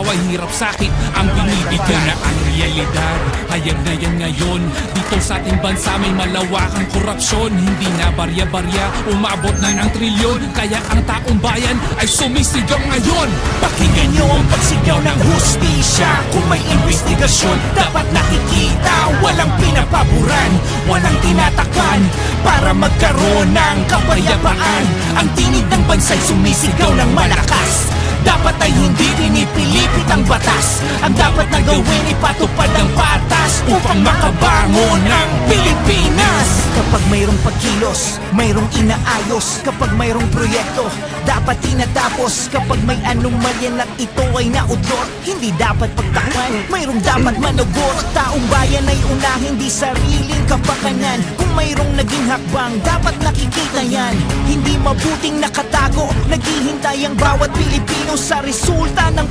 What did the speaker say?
ay hirap sakit ang binibigyan na ang realidad. Hayag na yan ngayon, dito sa ating bansa may malawakang korupsyon. Hindi na barya-barya, umabot na ng trilyon. Kaya ang taong bayan ay sumisigaw ngayon. Pakinggan nyo ang pagsigaw ng hustisya. Kung may investigasyon, dapat nakikita. Walang pinapaboran, walang tinatakpan, para magkaroon ng kapayapaan. Ang tinig ng bansa'y sumisigaw ng malakas. Dapat ay hindi pinipilipit ang batas. Ang dapat na gawin ay patupad ang patas upang makabangon ng Pilipinas. Kapag mayroong pagkilos, mayroong inaayos. Kapag mayroong proyekto, dapat tinatapos. Kapag may anomalya at ito ay naudlot, hindi dapat pagtakpan, mayroong dapat manugot. Taong bayan ay unahin, di sariling kapakanan. Kung mayroong naging hakbang, dapat nakikita yan. Hindi mabuting nakatago, naghihintay ang bawat Pilipino sa resulta ng